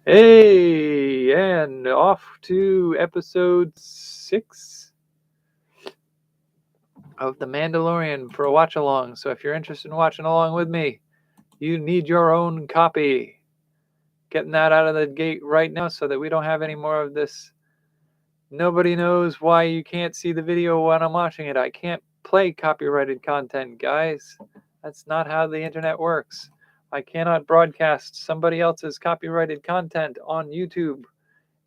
Hey, and off to episode 6 of The Mandalorian for a watch-along. So if you're interested in watching along with me, you need your own copy. Getting that out of the gate right now so that we don't have any more of this. Nobody knows why you can't see the video when I'm watching it. I can't play copyrighted content, guys. That's not how the internet works. I cannot broadcast somebody else's copyrighted content on YouTube.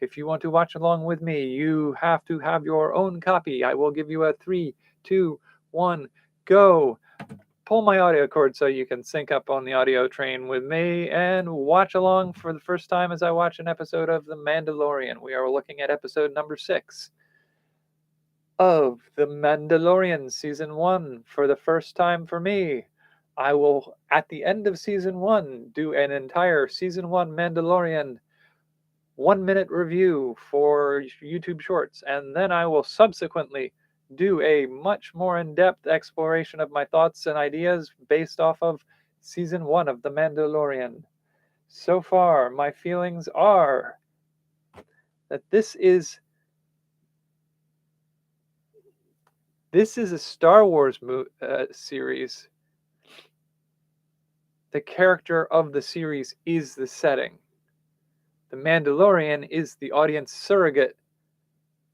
If you want to watch along with me, you have to have your own copy. I will give you a 3, 2, 1, go. Pull my audio cord so you can sync up on the audio train with me and watch along for the first time as I watch an episode of The Mandalorian. We are looking at episode number 6 of The Mandalorian Season 1 for the first time for me. I will, at the end of Season 1, do an entire Season 1 Mandalorian 1-minute review for YouTube Shorts, and then I will subsequently do a much more in-depth exploration of my thoughts and ideas based off of Season 1 of The Mandalorian. So far, my feelings are that this is a Star Wars series. The character of the series is the setting. The Mandalorian is the audience surrogate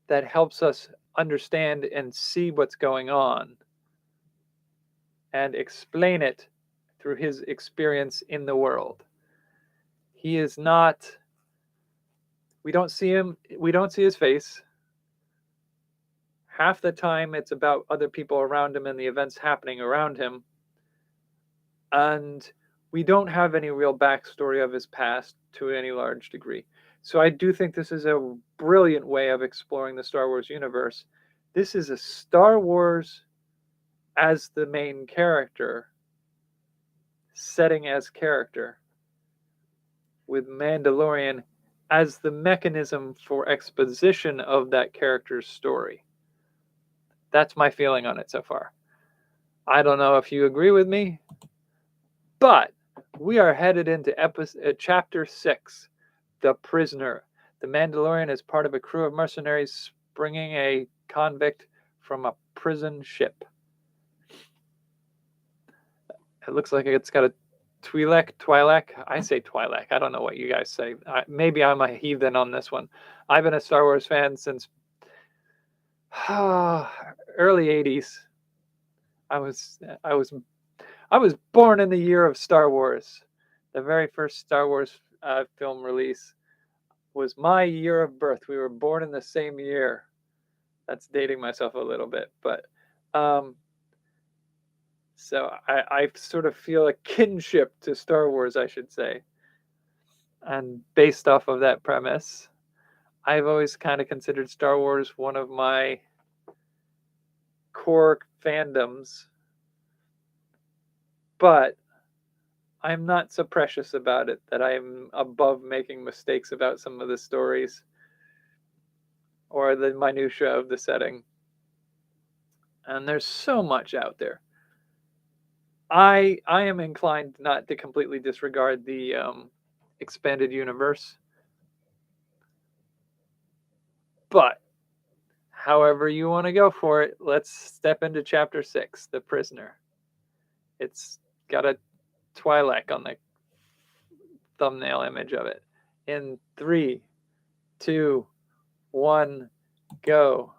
that helps us understand and see what's going on and explain it through his experience in the world. He is not, we don't see his face. Half the time it's about other people around him and the events happening around him. And we don't have any real backstory of his past to any large degree. So I do think this is a brilliant way of exploring the Star Wars universe. This is a Star Wars as the main character, setting as character, with Mandalorian as the mechanism for exposition of that character's story. That's my feeling on it so far. I don't know if you agree with me, but we are headed into chapter 6, The Prisoner. The Mandalorian is part of a crew of mercenaries bringing a convict from a prison ship. It looks like it's got a Twi'lek. I say Twi'lek. I don't know what you guys say. Maybe I'm a heathen on this one. I've been a Star Wars fan since early 80s. I was born in the year of Star Wars. The very first Star Wars film release was my year of birth. We were born in the same year. That's dating myself a little bit, but so I sort of feel a kinship to Star Wars, I should say. And based off of that premise, I've always kind of considered Star Wars one of my core fandoms. But I'm not so precious about it that I'm above making mistakes about some of the stories or the minutiae of the setting. And there's so much out there. I am inclined not to completely disregard the expanded universe. But however you want to go for it, let's step into chapter 6, The Prisoner. It's got a Twi'lek on the thumbnail image of it. In 3, 2, 1, go.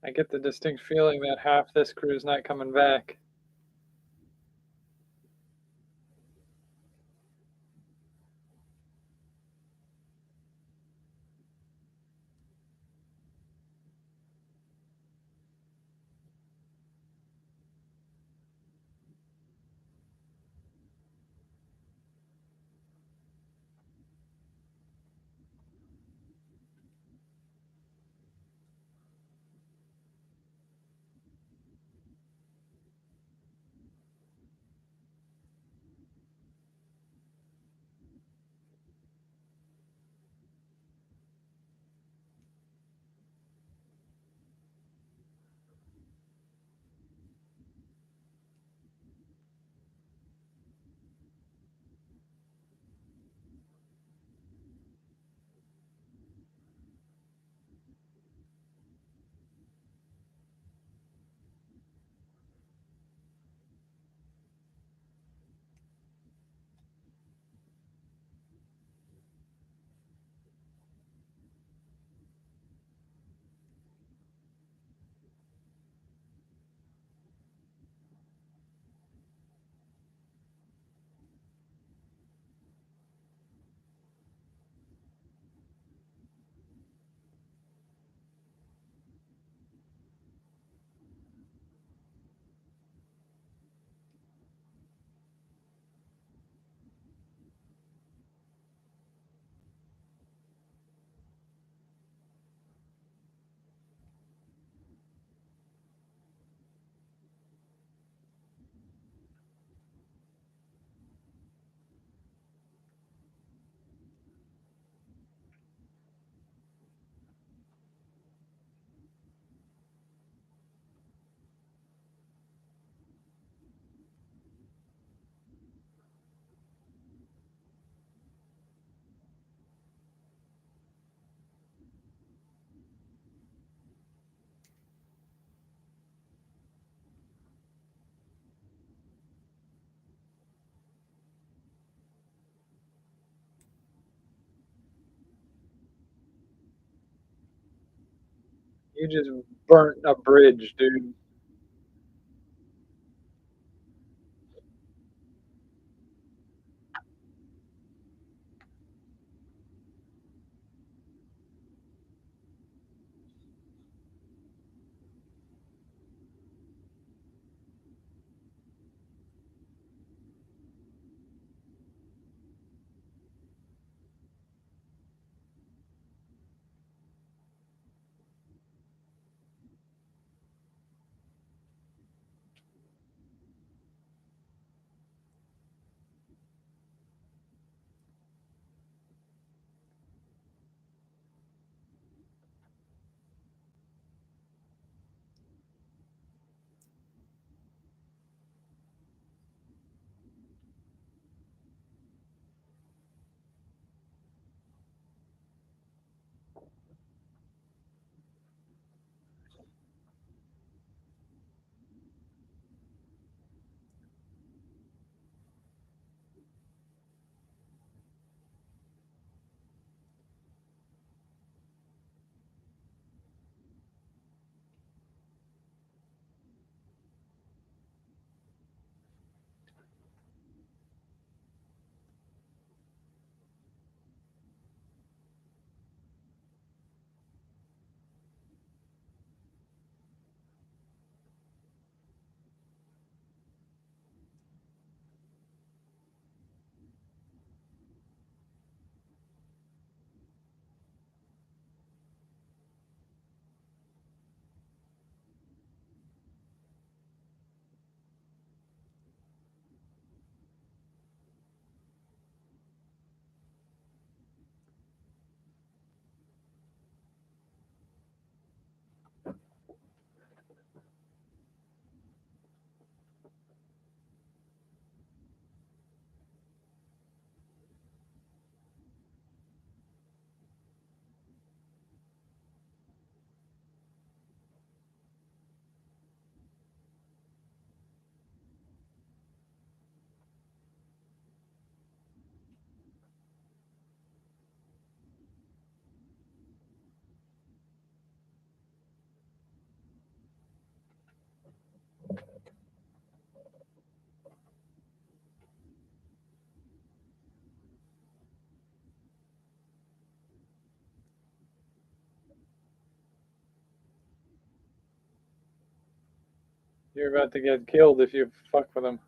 I get the distinct feeling that half this crew's not coming back. You just burnt a bridge, dude. You're about to get killed if you fuck with them.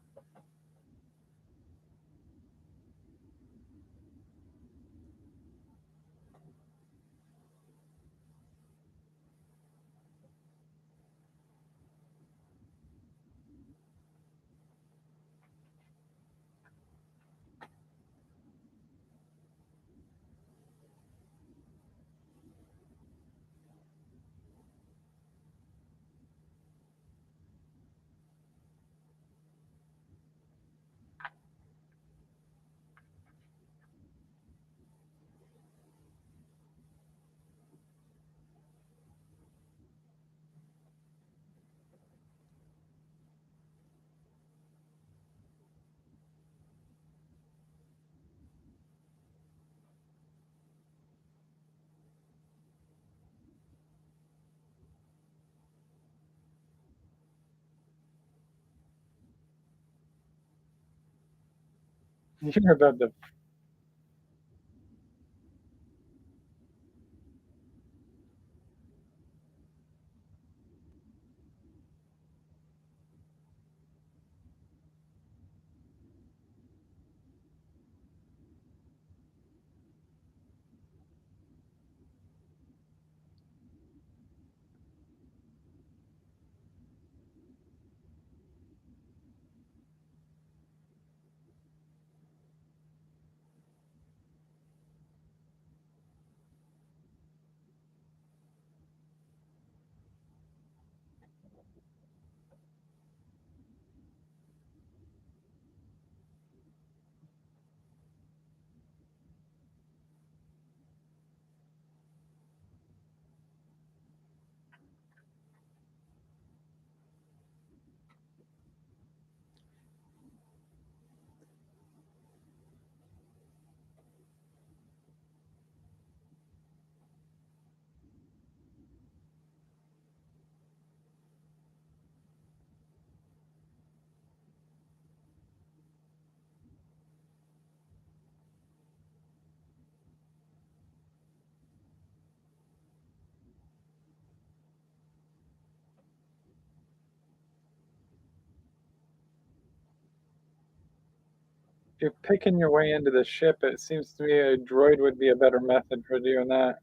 You're about to. If you're picking your way into the ship, it seems to me a droid would be a better method for doing that.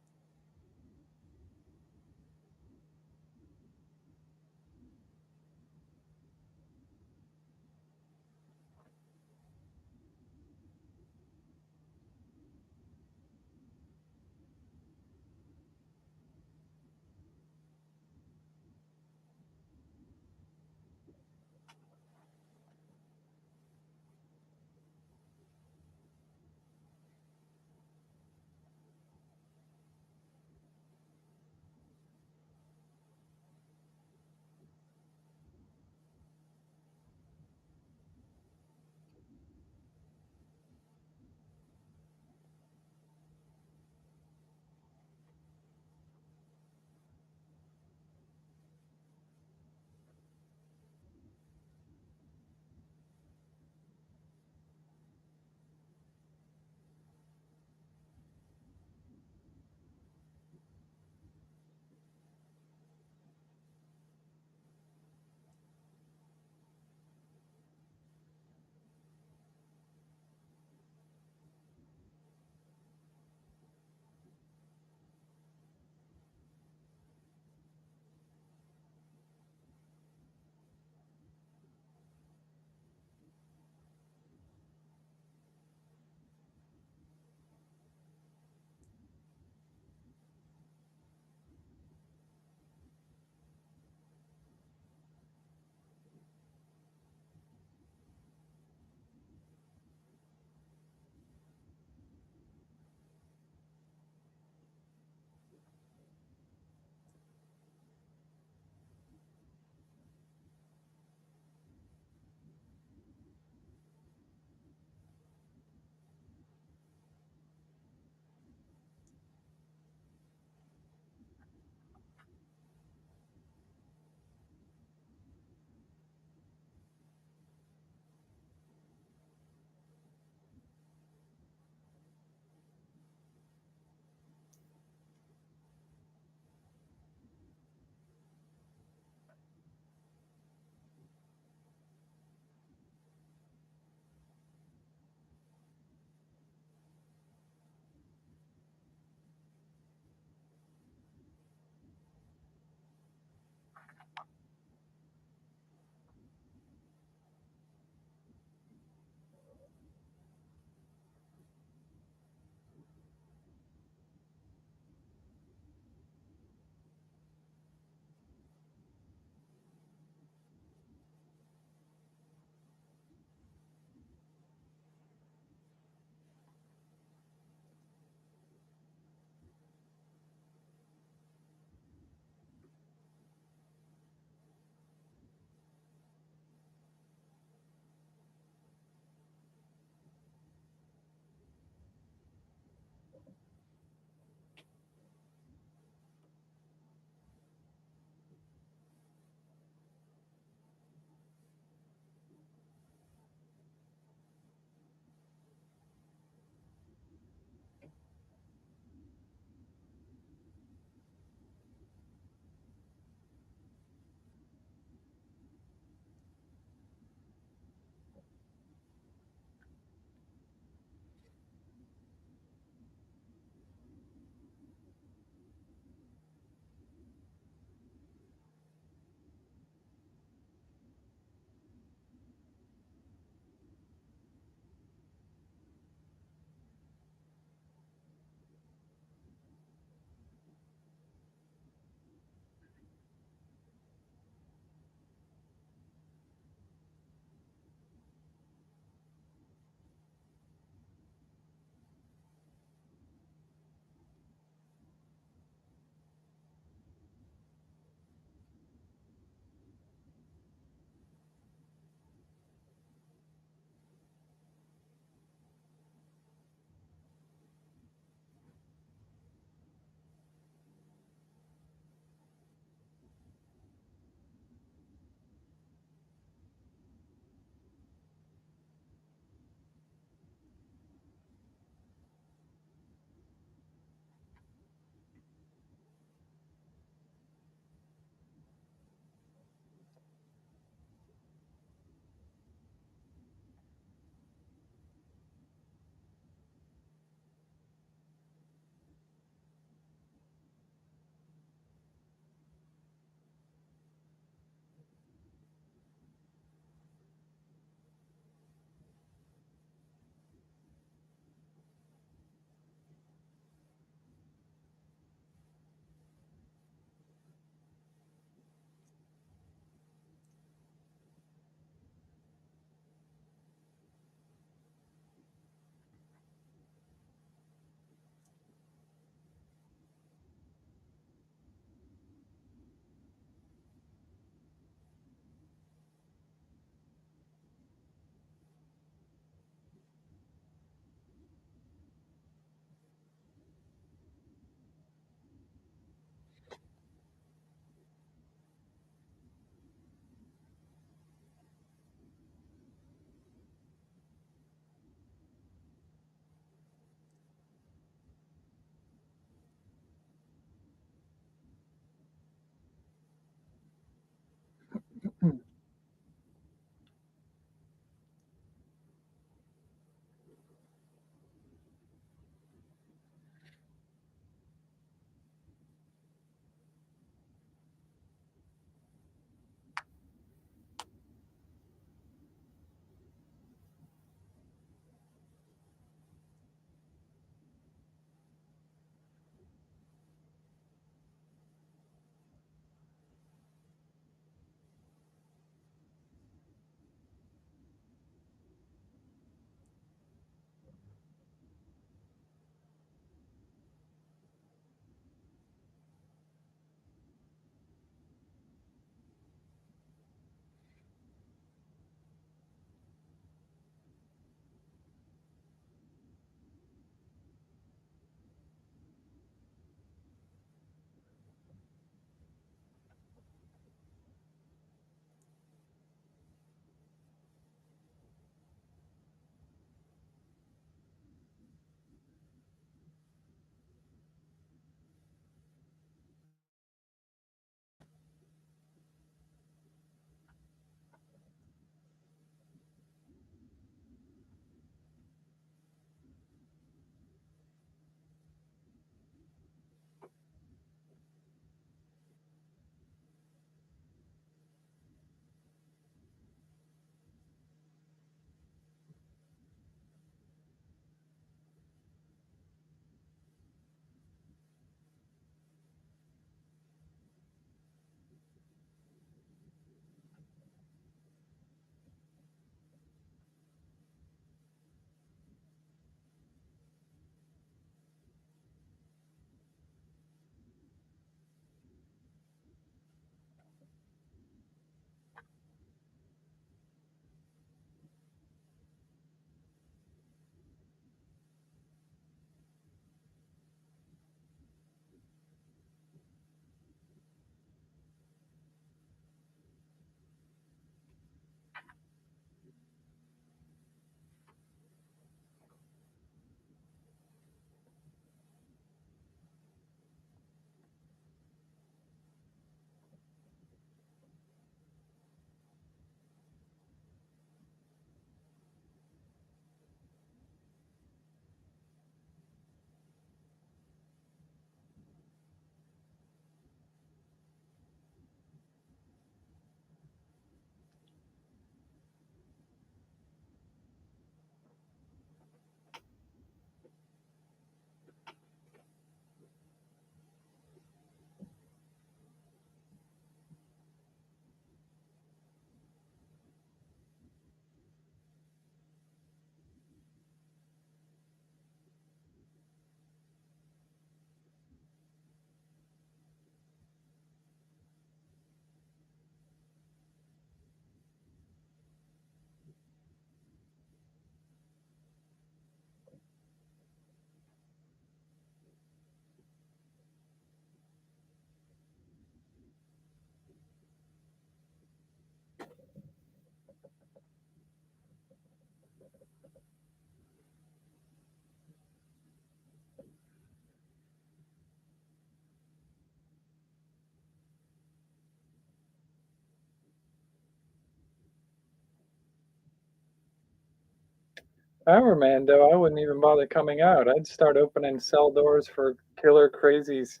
I remember Mando, I wouldn't even bother coming out. I'd start opening cell doors for killer crazies.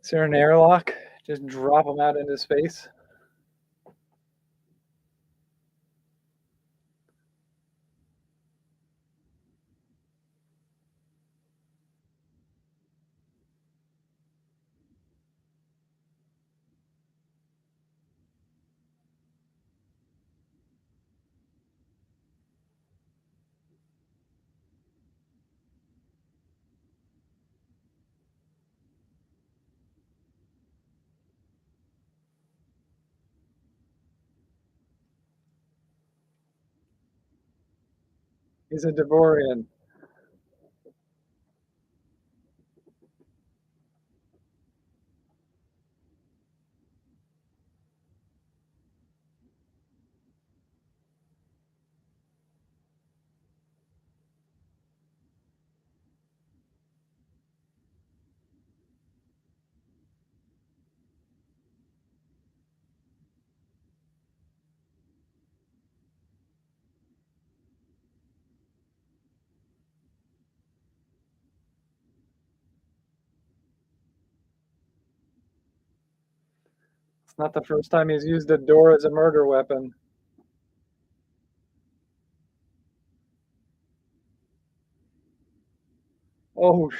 Is there an airlock? Just drop them out into space? He's a Devorian. It's not the first time he's used a door as a murder weapon. Oh,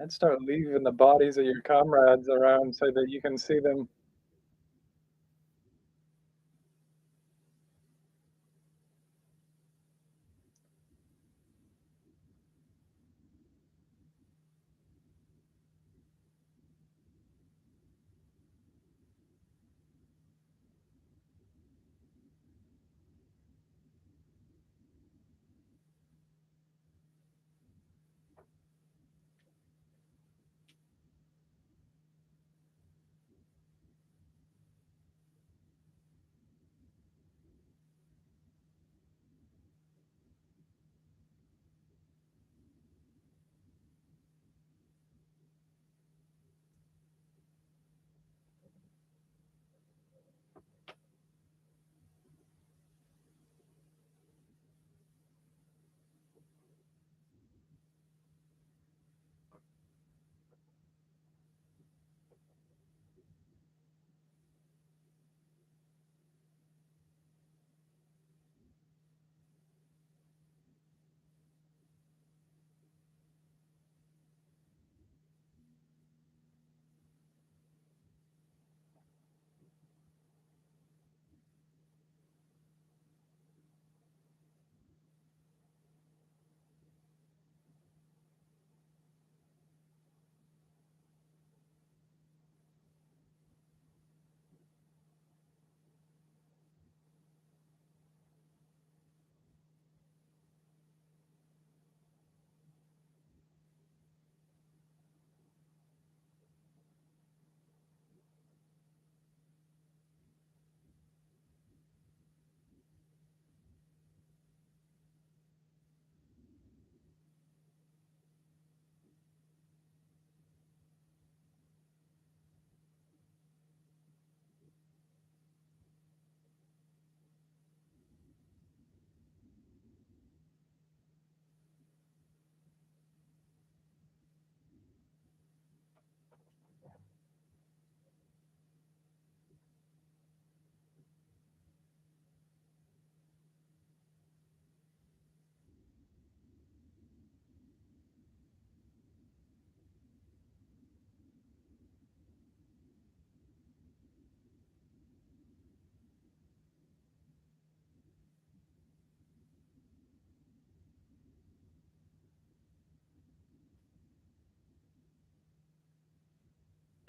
I'd start leaving the bodies of your comrades around so that you can see them.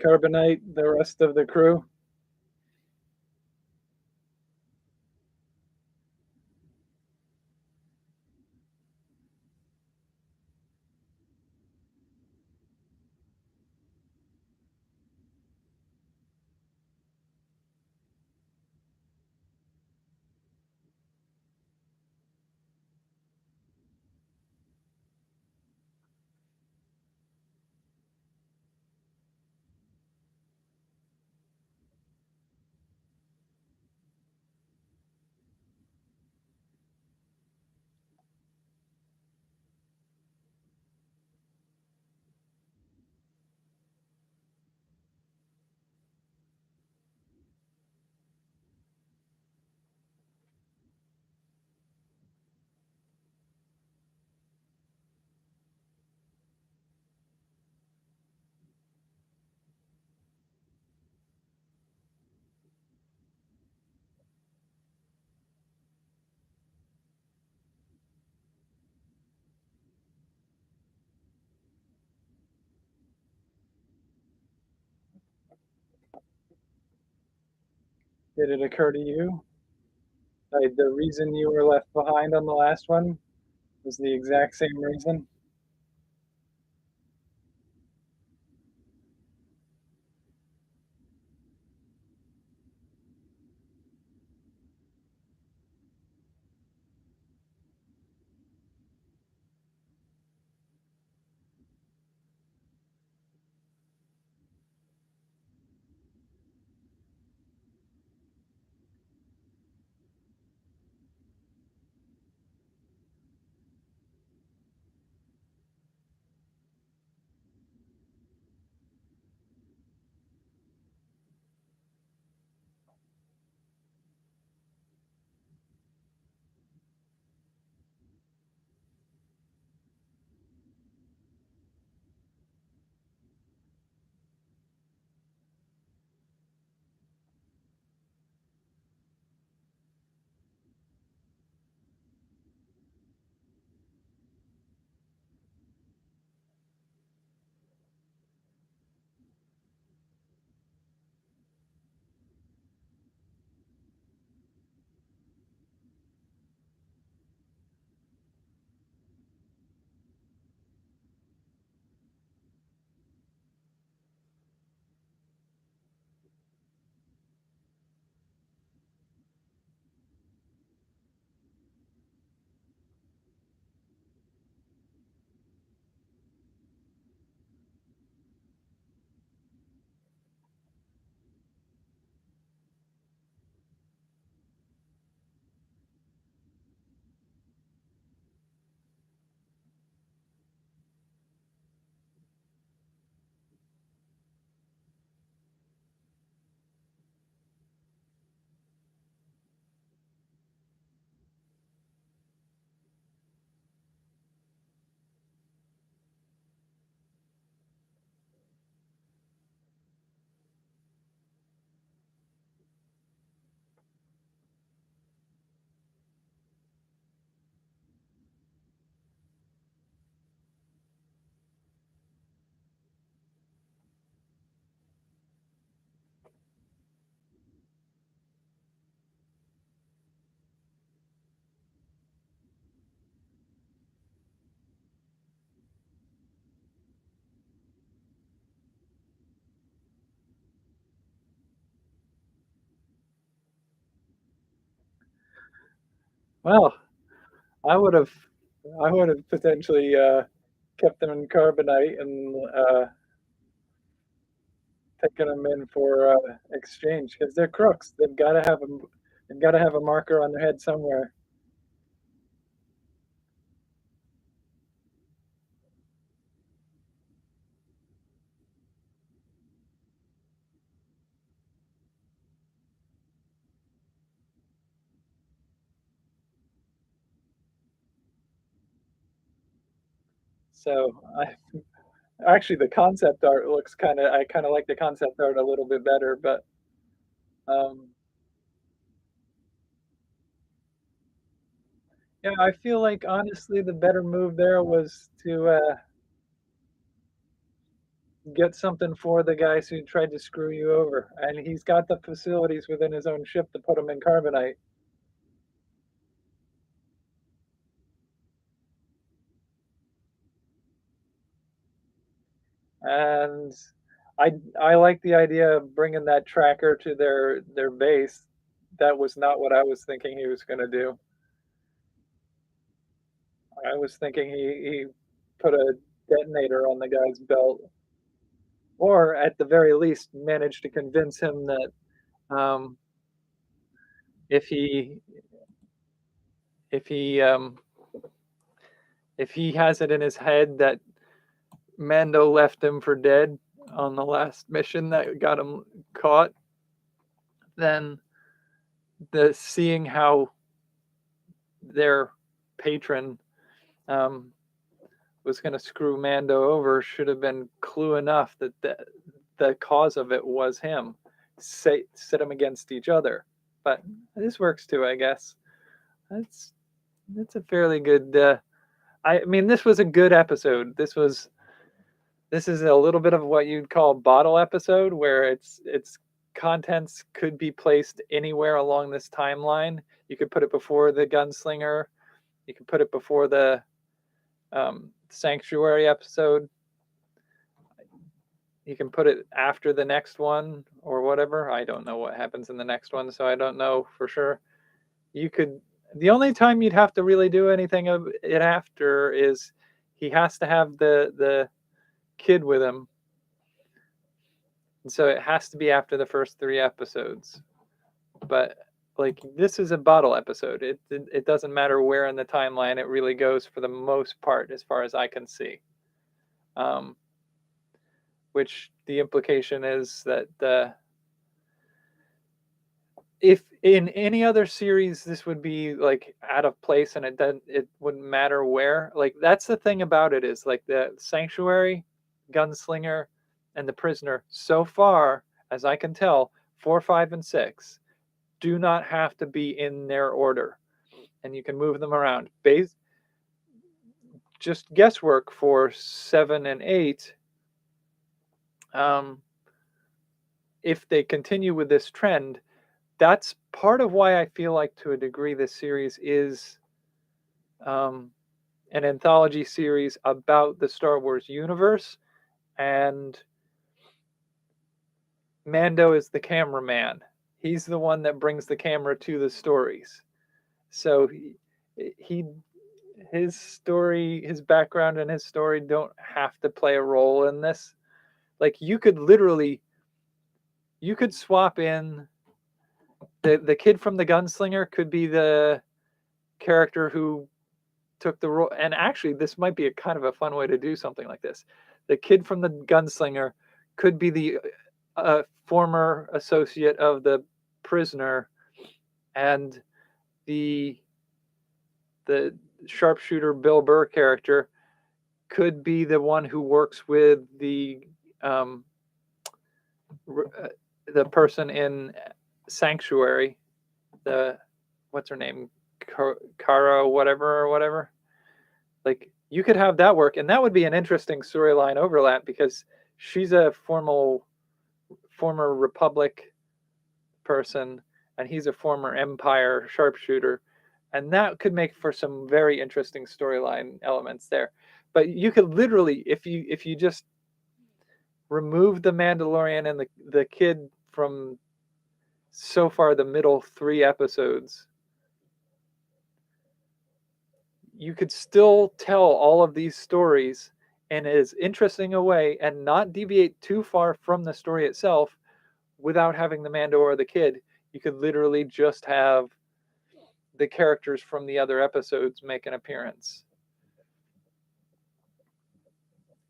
carbonite the rest of the crew? Did it occur to you like the reason you were left behind on the last one was the exact same reason? Well, I would have I would have potentially kept them in carbonite and taken them in for exchange because they're crooks. They've got to have a marker on their head somewhere. So I actually the concept art looks kind of I kind of like the concept art a little bit better, but um, yeah, I feel like honestly the better move there was to get something for the guys who tried to screw you over, and he's got the facilities within his own ship to put them in carbonite. And I like the idea of bringing that tracker to their base. That was not what I was thinking he was going to do. I was thinking he put a detonator on the guy's belt, or at the very least, managed to convince him that um, if he if he if he has it in his head that Mando left him for dead on the last mission that got him caught, then seeing how their patron was going to screw Mando over should have been clue enough that the cause of it was him. Set them against each other. But this works too, I guess. That's a fairly good. I mean, this was a good episode. This is a little bit of what you'd call bottle episode, where its contents could be placed anywhere along this timeline. You could put it before the gunslinger. You could put it before the sanctuary episode. You can put it after the next one or whatever. I don't know what happens in the next one, so I don't know for sure. You could. The only time you'd have to really do anything of it after is he has to have the kid with him, and so it has to be after the first 3 episodes. But like, this is a bottle episode. It doesn't matter where in the timeline it really goes for the most part, as far as I can see. Which the implication is that if in any other series this would be like out of place and it wouldn't matter where. Like, that's the thing about it, is like the sanctuary, gunslinger, and the prisoner, so far as I can tell, 4, 5, and 6 do not have to be in their order, and you can move them around. Just guesswork for 7 and 8. If they continue with this trend, that's part of why I feel like, to a degree, this series is an anthology series about the Star Wars universe, and Mando is the cameraman. He's the one that brings the camera to the stories. So his story, his background, and his story don't have to play a role in this. Like, you could swap in the kid from the gunslinger could be the character who took the role. And actually, this might be a kind of a fun way to do something like this. The kid from the gunslinger could be the former associate of the prisoner, and the sharpshooter Bill Burr character could be the one who works with the person in Sanctuary, what's her name, Kara whatever. Like, you could have that work, and that would be an interesting storyline overlap, because she's a former Republic person, and he's a former Empire sharpshooter, and that could make for some very interesting storyline elements there. But you could literally, if you just remove the Mandalorian and the kid from so far the middle 3 episodes, you could still tell all of these stories in as interesting a way and not deviate too far from the story itself without having the Mando or the kid. You could literally just have the characters from the other episodes make an appearance.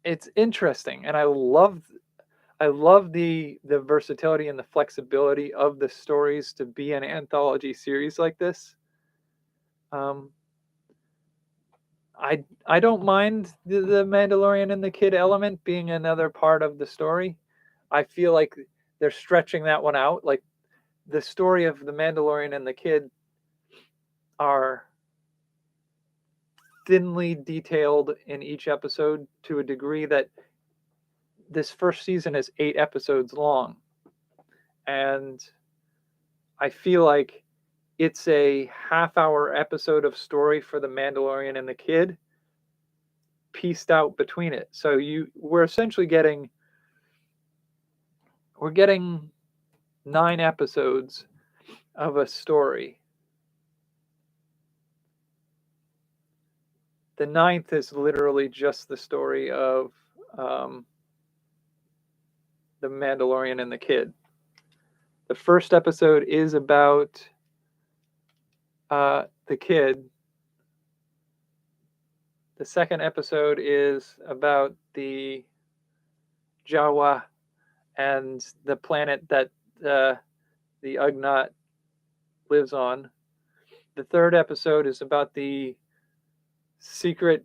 It's interesting, and I love the versatility and the flexibility of the stories to be an anthology series like this. I don't mind the Mandalorian and the kid element being another part of the story. I feel like they're stretching that one out. Like, the story of the Mandalorian and the kid are thinly detailed in each episode to a degree that this first season is 8 episodes long, and I feel like it's a half-hour episode of story for the Mandalorian and the kid, pieced out between it. So we're essentially getting 9 episodes of a story. The 9th is literally just the story of the Mandalorian and the kid. The first episode is about the kid. The second episode is about the Jawa and the planet that the Ugnaught lives on. The third episode is about the secret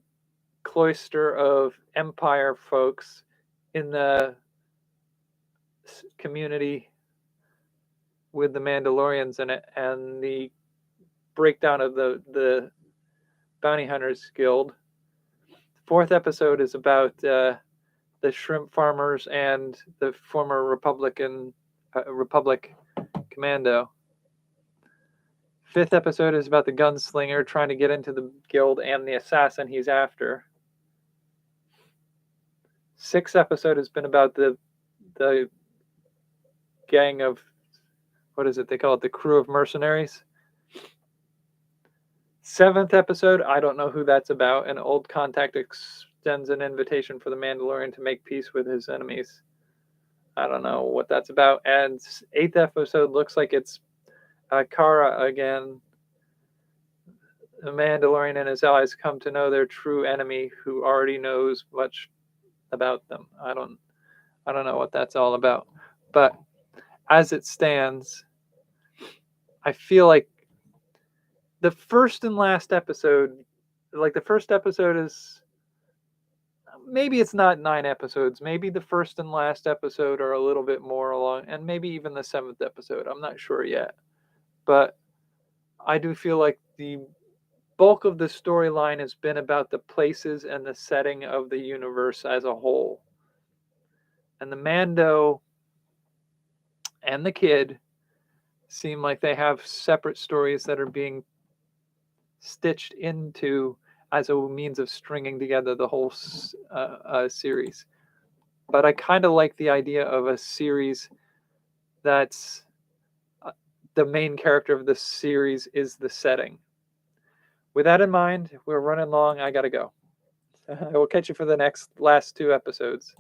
cloister of Empire folks in the community with the Mandalorians in it, and the breakdown of the Bounty Hunters Guild. The fourth episode is about the shrimp farmers and the former Republic commando. Fifth episode is about the gunslinger trying to get into the guild and the assassin he's after. Sixth episode has been about the gang of, what is it? They call it the crew of mercenaries. Seventh episode, I don't know who that's about. An old contact extends an invitation for the Mandalorian to make peace with his enemies. I don't know what that's about. And eighth episode looks like it's Kara again. The Mandalorian and his allies come to know their true enemy, who already knows much about them. I don't know what that's all about. But as it stands, I feel like the first and last episode, like the first episode is, maybe it's not 9 episodes. Maybe the first and last episode are a little bit more along, and maybe even the 7th episode. I'm not sure yet. But I do feel like the bulk of the storyline has been about the places and the setting of the universe as a whole. And the Mando and the kid seem like they have separate stories that are being stitched into as a means of stringing together the whole series. But I kind of like the idea of a series that's the main character of the series is the setting. With that in mind, we're running long. I got to go. I will catch you for the last 2 episodes.